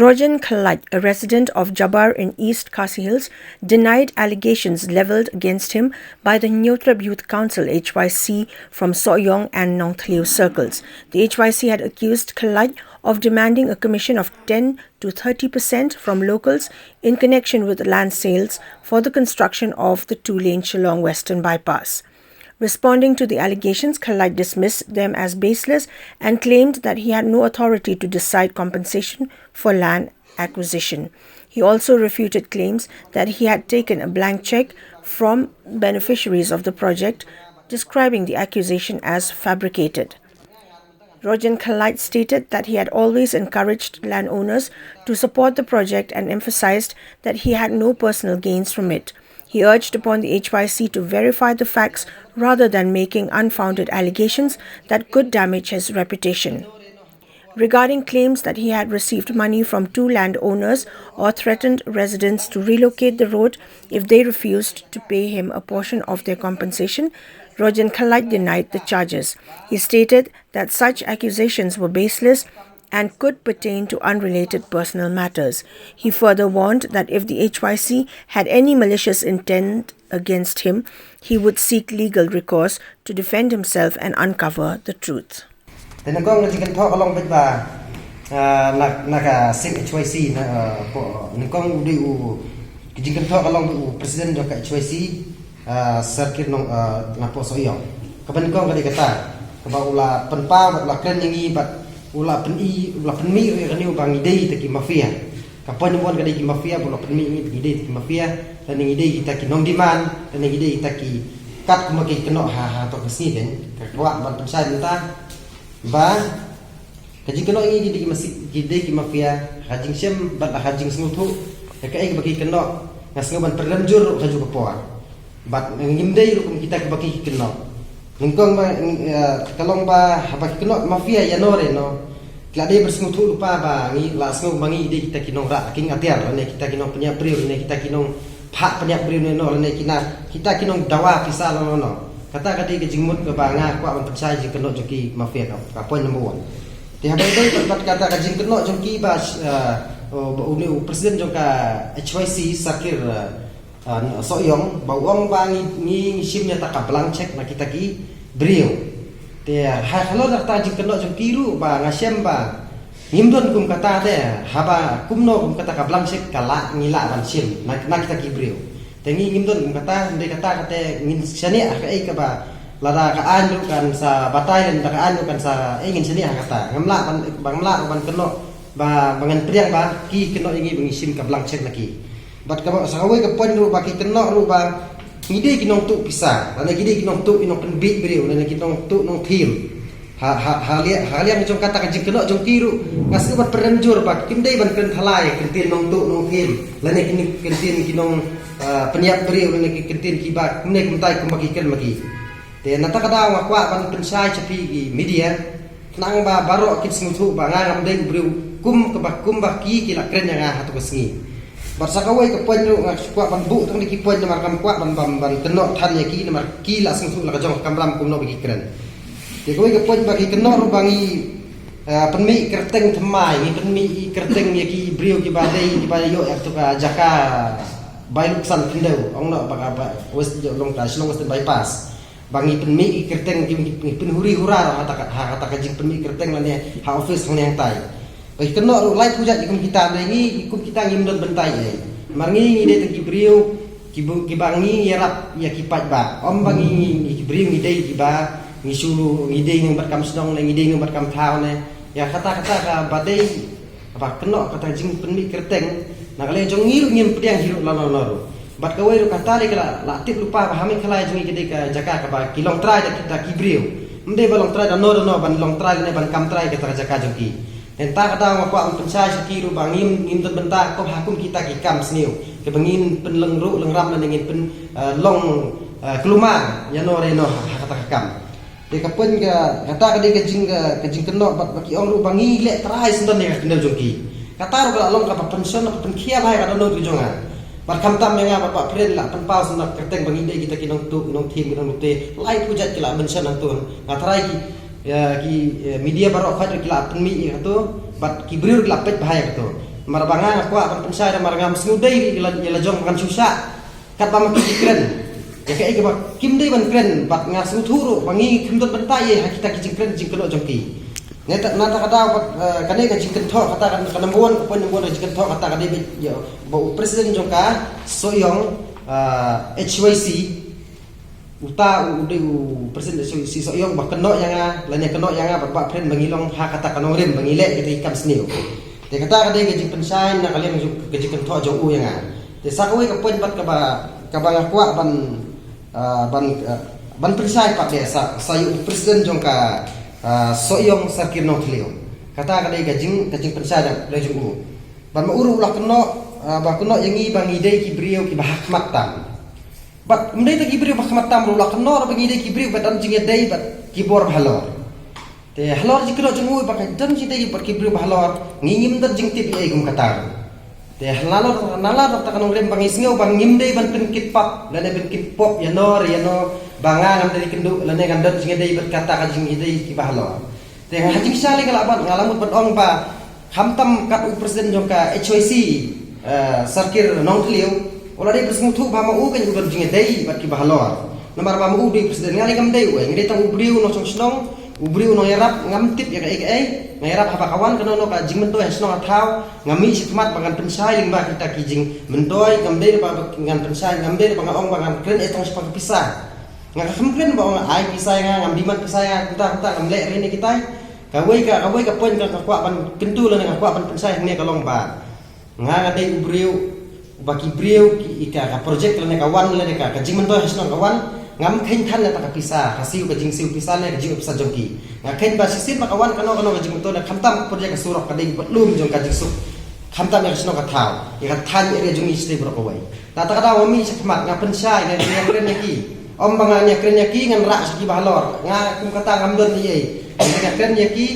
Rojen Khyllait, a resident of Jabbar in East Khasi Hills, denied allegations levelled against him by the Hynniewtrep Youth Council (HYC) from Sohiong and Nongthliew Circles. The HYC had accused Khyllait of demanding a commission of 10 to 30% from locals in connection with land sales for the construction of the two-lane Shillong Western Bypass. Responding to the allegations, Khyllait dismissed them as baseless and claimed that he had no authority to decide compensation for land acquisition. He also refuted claims that he had taken a blank check from beneficiaries of the project, describing the accusation as fabricated. Rojen Khyllait stated that he had always encouraged landowners to support the project and emphasized that he had no personal gains from it. He urged upon the HYC to verify the facts rather than making unfounded allegations that could damage his reputation. Regarding claims that he had received money from two landowners or threatened residents to relocate the road if they refused to pay him a portion of their compensation, Rojen Khyllait denied the charges. He stated that such accusations were baseless and could pertain to unrelated personal matters. He further warned that if the HYC had any malicious intent against him, he would seek legal recourse to defend himself and uncover the truth. Then I'm going to talk along with the HYC. I'm going to talk along with the president of HYC, Circuit Napo Sohiong. Kapan kong kali kata, kabau ula penpau ula keren yang but ula penmi kani ubang ide taki mafia. Kapan yang buat kali ki mafia ula penmi ide taki mafia dan yang ide kita ki non demand dan yang ide kita ki kat kumaki kena ha to kesini den kakwa ban pensai minta ba kaji kena ini ide ki masih ide ki mafia hajing sem bat hajing smutu kai bagi kena ngas ngaban perlemjur haju kepoa bat ngimdei ru kita ki bagi kena nungkong ba kalong ba habak kena mafia ya nore no klade bersmutu lupa ba ngi lasngo mangi ide kita kinong ra king atiar ne kita kinong punya priu ne kita kinong pak punya priu ne no ne kita kinong dawa pisal no kata kati ke jingmut ke banga kwa ban pensai jing kena joki mafia ka poin number 1 ti habai dai bat kata ka jing kena joki ba uni presiden joka HYC sakir Sohiong bawang bangi ni simnya tak belang cek na kita ki brio te kalau dak ta jing kena jong kiru ba ngasem ba ngimdon kum kata de haba kumno kum kata ka belang cek kala ngila ban sim na kita ki brio te ngimdon kum kata de kata ngin sani ai ka ba lada ka anu kan sa batai dan ka anu kan sa ingin sani kata ngamla ban kena ba bangan priang ba ki kena ingi bengisim ka belang cek lagi bat ka sawai ka pon ru ba ki kena ru ba ngide ki nong tu pisah dan ngide ki nong tu inong penbit beriu dan ki nong tu nong tim halia macam kata ka jing kena jong kiru ngasu bat peremjur ba kindai ban ken thalai kentin nong tu nong tim lan ki kentin ki nong peniap beriu dan ki kentin ki ba ne kumtai kumagi ken magi te nata kada wa kwa ban pensai chapi ki media nang ba baro kit smutu ba ngam dei beriu kum ba ki la kren yang hatu kesngi barsakawai ke poin ru ngakwa ban bu tang di poin namar kam kwa ban kenok than ya ki namar ki la sung la jong kamram kum no bagi keren ye kawai ke poin bagi kenok ru bangi penmi kerteng themai ni penmi kerteng ya ki brio ki badai yo yak tu ka jaka bailuksan kendau ong no ba west long Western Bypass bangi penmi kerteng ki penhuri hura kata ka jing penmi kerteng la ne ha office hang yang tai bagi kena lai pujat ikum kita ni ikum kita ngimdon bentai mangi ide teki brio ki bangi yarap ya kipat ba om bangi ki brio ide ki ba ngisulu ide ng bat kam sedong ng ide ng bat kam thau ne ya kata ka badai apa kena kata jing penmi kerteng na kale jong ngiru ngim pediang hiru lalo bat kawai ru kata le kala la tip lupa ba hamin khalai jong ide ka jaka ka ba kilong trai kita ki brio mde ba long trai da no ban long trai ne ban kam trai ka jaka jong ki entah kata ngapa pensai sekiru bangin ngin bentar kau hakum kita kikam seniu ke bangin penlengru lengram dan ingin pen long kelumar ya no reno kata kakam de kapun ga kata kade kejing kena baki ong ru bangi le trai sendan ne kendal jongki kata ru ga long ka pension ka penkia bai ka no jonga bar kam tam yang apa pren la pen pau sendak kerteng bangi de kita kinong tu kinong tim kinong te lai pujat kila pension antun ngatrai ki media baru khat kila penmi itu bat ki brio la pet bahaya gitu marabanga ko apan pensay marangam snudai ila jong makan susah kat ba makikren ya kai ke kim dei ban kren bat nga suturu bangi kimdot bantai hakita kijingkren jingkelo jongki neta nata kata kane ka jingken tho kata kan kanambuan ko pon jingken tho kata kade ya bo presiden jongka Sohiong HYC uta ude presiden si Sohiong ba keno yang lanya keno yang ba friend bangilong ha kata kanorem bangile kita ikam sniu te kata kade ka jingpen sai na kalian ka jingken tho jong u yang te sakwe ka pon bat ka ba ngakwa ban persai pak dia sayu presiden jongka Sohiong Sarkir Nongthliew kata kadai gajing persai dah lejung u ban mauru ulah keno ba keno yangi bangi dei ki brio ki bahak matam bat mendai ta ki brio bahak matam ulah keno bangi dei ki brio bat anjing dei bat ki bor halor te halor jikro jung u ba kan jing dei ki brio halor ngingim dar jing tip ai gum kata te halor nala ta kanong rem bangi sngeu bang ngimdei ban pen kitpap lane pen kitpop yano bangang dari kenduk lane gandot jing dei berkata ka jing dei ki bahalo te hajing sali kala ban ngalamut ban ong ba hamtam kat u presiden jongka HYC Sarkir Nongthliew ola dei bersmutu ba ma u kan u jing dei bat ki bahalo nomor ba u dei presiden ngali kam dei we ngri tang u briu no snong u briu no yarap ngam tip ya kai ngayarap haba kawan keno no ka jing mentoi snong athau ngami sikmat bangan pensai lingba kita ki jing mentoi ngam dei ba ngan pensai ngam dei ba ong bangan kren etong sepang pisah nga kemkren ba ai pisai nga ngam diman pisai nga kita ngam le rene kita kawai ka pon ka kwa ban kentu la nga kwa ban pensai ne ka long ba nga dei ubriu baki briu ki ka project la ne ka wan la ne ka jing mentoi hasno ka wan ngam khen than la ta ka pisah kasiu ka jing siu pisah le jing pisah jongki nga khen ba sisin ma ka wan kano ka jing mentoi la khamtam project ka surok ka dei lum jong ka jing su khamtam ya hasno ka thau ya ka than area jong istri bro ko wai ta ka wami sakmat nga pensai nga kren ki om banganya kren yaki ngan rak saki bahlor nga kum kata ngamdon ni nga kren yaki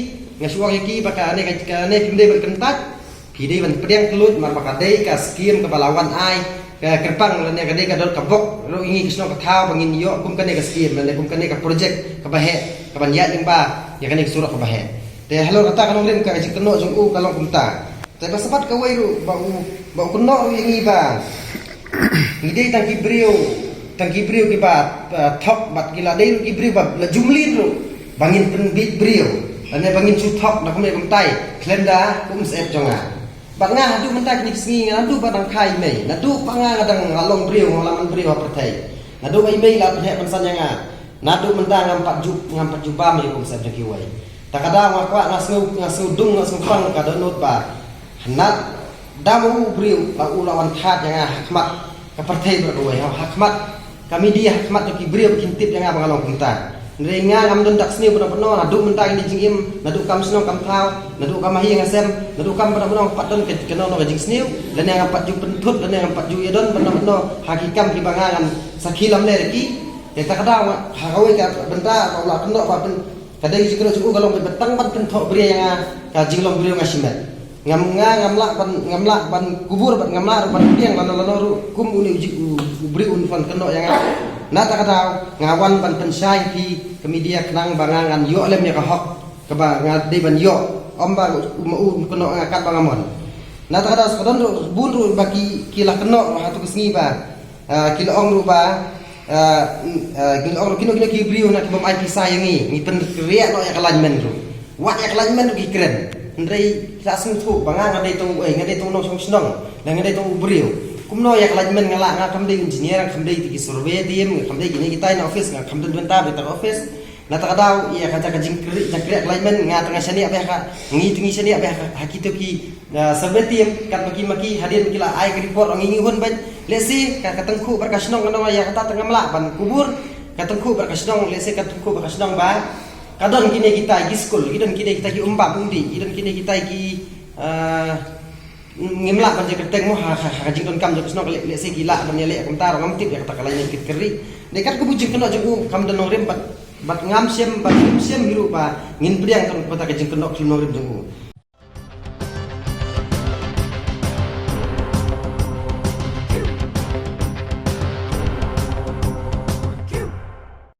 nga suang yaki baka ane ka ane kimde berkentat kide ban pedang kelut mar baka dei ka skim ka balawan ai ka kerpang lane ka dei ka dol ka bok ro ingi kisno ka thau bangin yo kum kane ka skim lane kum kane ka project ka bahe ka ban ya jing ba ya kane surah ka bahe te halo kata kanong lim ka jing keno jong u kalong kumta te pasapat ka wai ru ba kuno ingi ba ide tangki brio ki bat thok bat gila dei ki brio bat la jumlin ru bangin pen bit brio ane bangin chu thok na kome kumtai klenda kum sep jonga bat nga hadu mentak ni sngi nga du batang khai mei na du panga ngadang ngalong brio ngalaman brio pertai na du mai mei la phe pansan nga na du mentang ngam pat juba me kum sep jaki wai takada ngakwa ngasu dung ngasu pang ka donot ba hanat damu brio la ulawan khat nga hakmat ka pertai berwai hakmat kami dia hakmat ki brio kintip yang abang along kita renga ngam don dak sni pun nadu mentang ni jingim nadu kam sno kam thau nadu kam hi ngasem nadu kam pun patton ke keno no jing sni dan yang 4 ju pentut dan yang 4 ju yadon pun hakikam ki bangangan sakilam le ki eta kada hagawe ka benta ulah keno ba pen kadai jikro ju galong betang ban kentho brio yang ka jinglong brio ngasimet ngamlak ban kubur ban ngamlak ban piang lano kum uni ubri unfan keno yang nata kata ngawan ban pensai ki kemedia kenang bangangan yo lem ya kahok ke ba ngadi ban yo omba mau keno ngakat bangamon nata kata sekadon bun ru bagi kila keno hatu kesngi ba kila ong ru ba kila ong kino ki brio nak bom ai pisai yangi ni pen riak no ya kalajmen ru wat ya kalajmen ru ki keren ndrei rasung thu bangang ngadai tong no song snong la ngadai tong brio kumno yak lajmen ngala nga kamdei engineer kamdei ti survey dim kamdei gini kita na office nga kamdei benta beta office na takadaw iya kaca kajing kri jakriak lajmen nga tengah sani apa ka ngi tingi sani apa hakito ki survey tim kat maki hadir kila ai report ngi hun ban lesi ka katengku berkasnong ngono ya kata tengah melak ban kubur katengku berkasnong lesi katengku berkasnong ba kadon kini kita gi school kidon kini kita gi umpa undi kidon kini kita gi ngimla ban je keteng mo ha jing don kam je sno le se gila ban le kam tar ngam tip ya kata kala ni kit keri dekat ku bujing keno je kam don rem bat ngam sem biru ba ngin priang kan kota ke jing keno kino rem jeng